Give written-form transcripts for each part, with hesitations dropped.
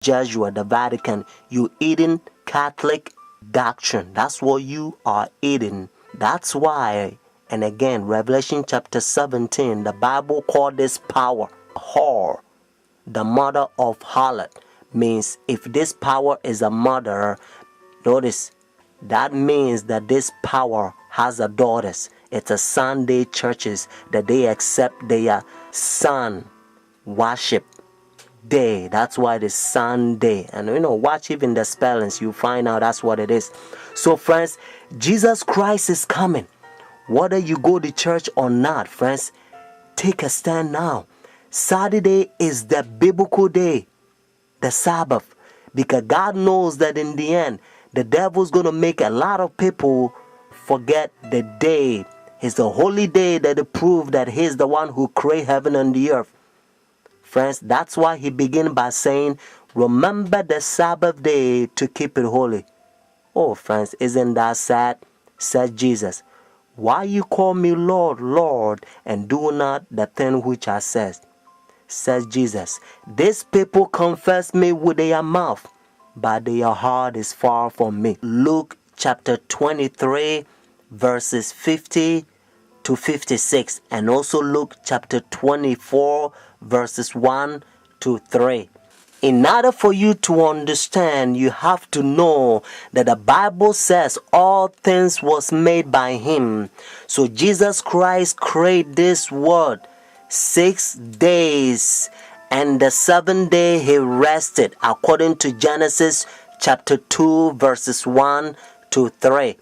Jesuit, the Vatican. You eating Catholic doctrine. That's what you are eating. That's why, and again, Revelation chapter 17, the Bible called this power whore, the mother of harlot. Means if this power is a mother, notice, that means that this power has a daughters. It's a Sunday churches that they accept their sun worship day. That's why it's Sunday. And watch even the spellings, you find out that's what it is. So friends, Jesus Christ is coming. Whether you go to church or not, friends, take a stand now. Saturday is the biblical day, the Sabbath, because God knows that in the end, the devil's going to make a lot of people forget the day. It's the holy day that they prove that he's the one who created heaven and the earth. Friends, that's why he began by saying, remember the Sabbath day to keep it holy. Oh, friends, isn't that sad? Said Jesus. Why you call me Lord, Lord, and do not the thing which I says? Says Jesus. These people confess me with their mouth, but their heart is far from me. Luke chapter 23, verses 50 to 56, and also Luke chapter 24, verses 1 to 3. In order for you to understand, you have to know that the Bible says all things was made by him. So Jesus Christ created this world 6 days, and the 7th day he rested, according to Genesis chapter 2, verses 1 to 3.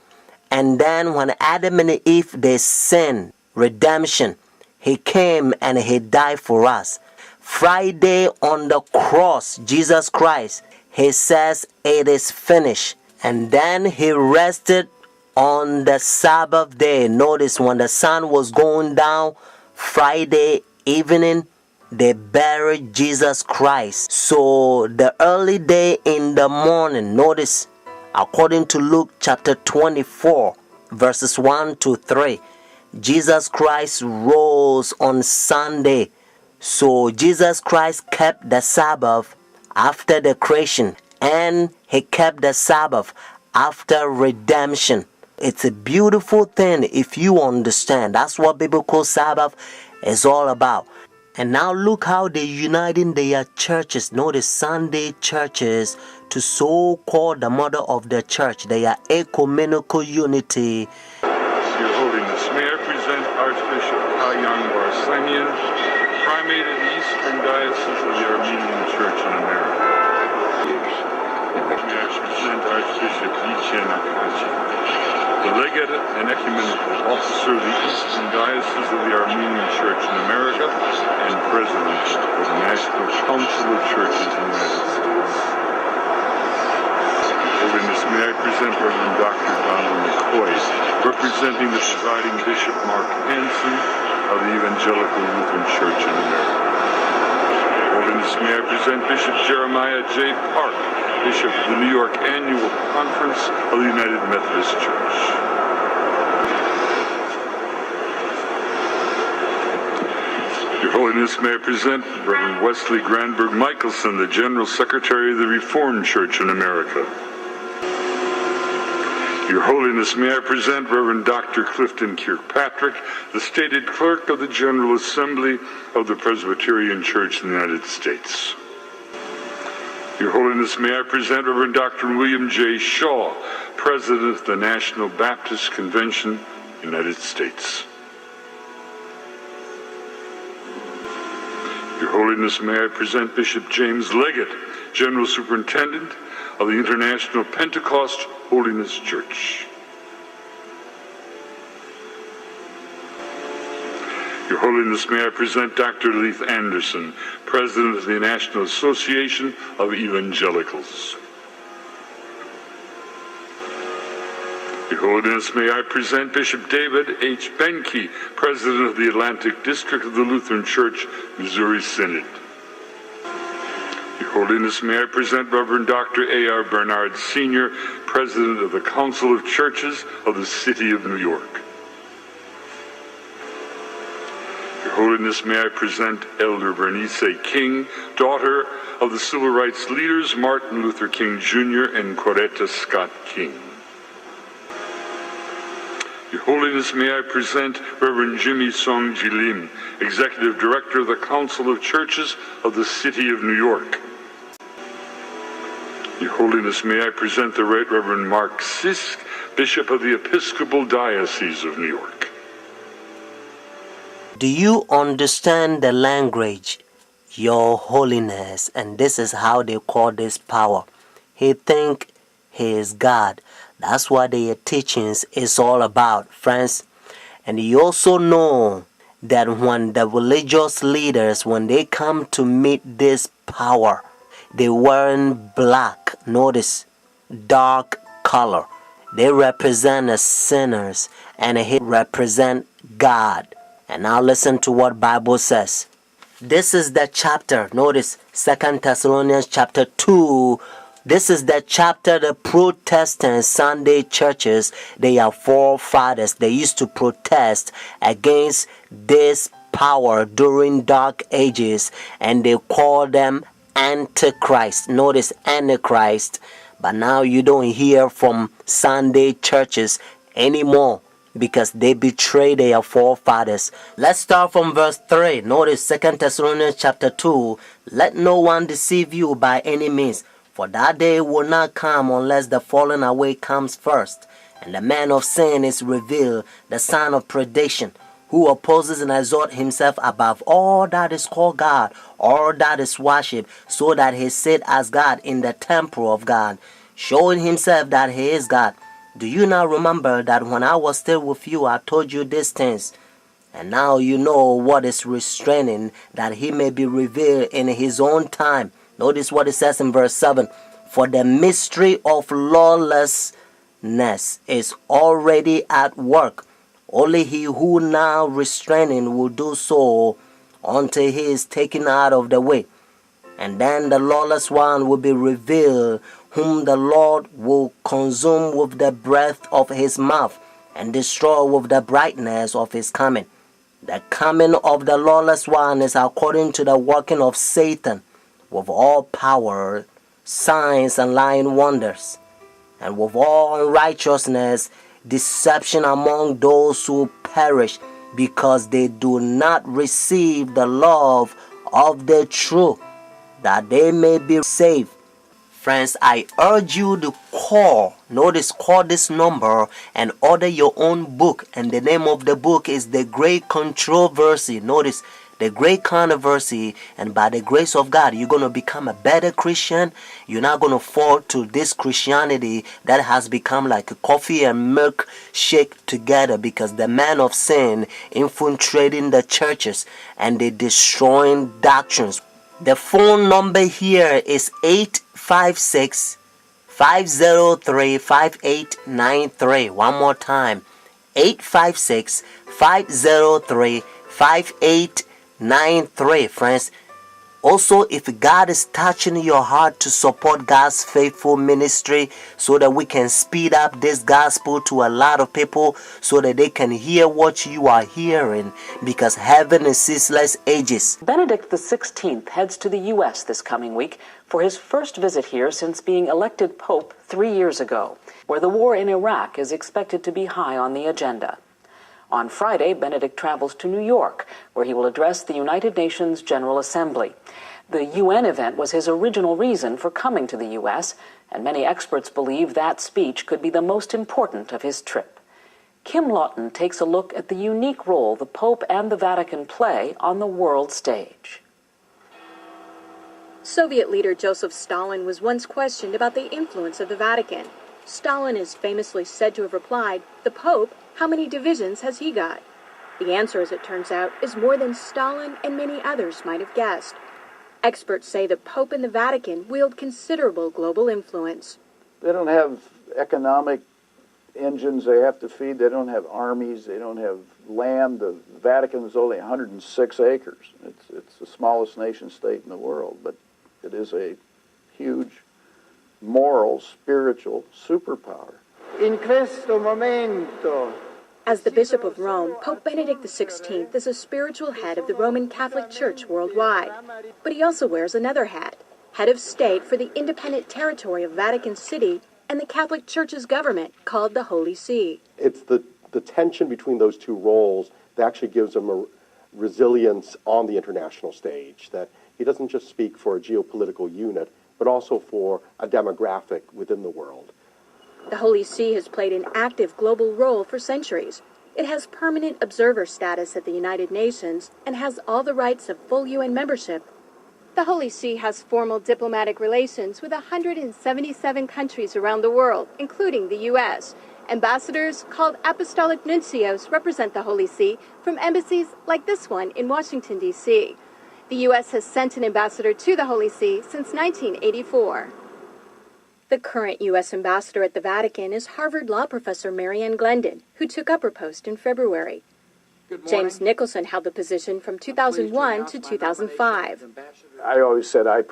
And then when Adam and Eve, they sinned, redemption, he came and he died for us. Friday on the cross, Jesus Christ, he says it is finished. And then he rested on the Sabbath day. Notice when the sun was going down, Friday evening, they buried Jesus Christ. So the early day in the morning, notice, according to Luke chapter 24, verses 1 to 3, Jesus Christ rose on Sunday. So Jesus Christ kept the Sabbath after the creation, and he kept the Sabbath after redemption. It's a beautiful thing if you understand. That's what biblical Sabbath is all about. And now look how they're uniting their churches. Notice Sunday churches to so-call the mother of the church. They are ecumenical unity. Your Holiness, may I present Archbishop Kayang Barsamian, Primate of the Eastern Diocese of the Armenian Church in America. May I present Archbishop Yichen Akachi, the Legate and Ecumenical Officer of the Eastern Diocese of the Armenian Church in America and President of the National Council of Churches in the United States. Holiness, may I present Reverend Dr. Donald McCoy, representing the presiding Bishop Mark Hansen of the Evangelical Lutheran Church in America. Holiness, may I present Bishop Jeremiah J. Park, Bishop of the New York Annual Conference of the United Methodist Church. Your Holiness, may I present Reverend Wesley Granberg Michelson, the General Secretary of the Reformed Church in America. Your Holiness, may I present Reverend Dr. Clifton Kirkpatrick, the stated clerk of the General Assembly of the Presbyterian Church in the United States. Your Holiness, may I present Reverend Dr. William J. Shaw, President of the National Baptist Convention, United States. Your Holiness, may I present Bishop James Leggett, General Superintendent of the International Pentecost Holiness Church. Your Holiness, may I present Dr. Leith Anderson, President of the National Association of Evangelicals. Your Holiness, may I present Bishop David H. Benke, President of the Atlantic District of the Lutheran Church, Missouri Synod. Your Holiness, may I present Reverend Dr. A.R. Bernard Sr., President of the Council of Churches of the City of New York. Your Holiness, may I present Elder Bernice King, daughter of the civil rights leaders Martin Luther King Jr. and Coretta Scott King. Your Holiness, may I present Reverend Jimmy Song Jilim, Executive Director of the Council of Churches of the City of New York. Your Holiness, may I present the Right Reverend Mark Sisk, Bishop of the Episcopal Diocese of New York. Do you understand the language? Your Holiness, and this is how they call this power. He think he is God. That's what their teachings is all about, friends. And you also know that when the religious leaders, when they come to meet this power, they wearing black, notice, dark color. They represent the sinners and he represent God. And now listen to what Bible says. This is the chapter, notice 2 Thessalonians chapter 2. This is the chapter the Protestant Sunday churches, their forefathers, they used to protest against this power during dark ages, and they call them Antichrist. Notice Antichrist. But now you don't hear from Sunday churches anymore because they betray their forefathers. Let's start from verse 3. Notice 2 Thessalonians chapter 2. Let no one deceive you by any means, for that day will not come unless the falling away comes first, and the man of sin is revealed, the son of perdition, who opposes and exalts himself above all that is called God, all that is worshipped, so that he sit as God in the temple of God, showing himself that he is God. Do you not remember that when I was still with you, I told you these things? And now you know what is restraining, that he may be revealed in his own time. Notice what it says in verse 7. For the mystery of lawlessness is already at work. Only he who now restraining will do so until he is taken out of the way. And then the lawless one will be revealed, whom the Lord will consume with the breath of his mouth and destroy with the brightness of his coming. The coming of the lawless one is according to the working of Satan, with all power, signs, and lying wonders, and with all unrighteousness, deception among those who perish, because they do not receive the love of the truth, that they may be saved. Friends, I urge you to call this number and order your own book. And the name of the book is The Great Controversy. Notice, The Great Controversy. And by the grace of God, you're going to become a better Christian. You're not going to fall to this Christianity that has become like a coffee and milk shake together, because the man of sin infiltrating the churches and they destroying doctrines. The phone number here is 856-503-5893. One more time, 856-503-5893, friends. Also, if God is touching your heart to support God's faithful ministry so that we can speed up this gospel to a lot of people so that they can hear what you are hearing, because heaven is ceaseless ages. Benedict XVI heads to the U.S. this coming week for his first visit here since being elected Pope 3 years ago, where the war in Iraq is expected to be high on the agenda. On Friday, Benedict travels to New York, where he will address the United Nations General Assembly. The UN event was his original reason for coming to the U.S., and many experts believe that speech could be the most important of his trip. Kim Lawton takes a look at the unique role the Pope and the Vatican play on the world stage. Soviet leader Joseph Stalin was once questioned about the influence of the Vatican. Stalin is famously said to have replied, "The Pope, how many divisions has he got?" The answer, as it turns out, is more than Stalin and many others might have guessed. Experts say the Pope and the Vatican wield considerable global influence. They don't have economic engines they have to feed. They don't have armies. They don't have land. The Vatican is only 106 acres. It's the smallest nation state in the world, but it is a huge moral, spiritual superpower. In questo momento As the Bishop of Rome, Pope Benedict XVI is a spiritual head of the Roman Catholic Church worldwide. But he also wears another hat, head of state for the independent territory of Vatican City and the Catholic Church's government, called the Holy See. It's the tension between those two roles that actually gives him a resilience on the international stage, that he doesn't just speak for a geopolitical unit, but also for a demographic within the world. The Holy See has played an active global role for centuries. It has permanent observer status at the United Nations and has all the rights of full UN membership. The Holy See has formal diplomatic relations with 177 countries around the world, including the U.S. Ambassadors, called apostolic nuncios, represent the Holy See from embassies like this one in Washington, D.C. The U.S. has sent an ambassador to the Holy See since 1984. The current U.S. ambassador at the Vatican is Harvard law professor Marianne Glendon, who took up her post in February. James Nicholson held the position from 2001 to 2005. I always said I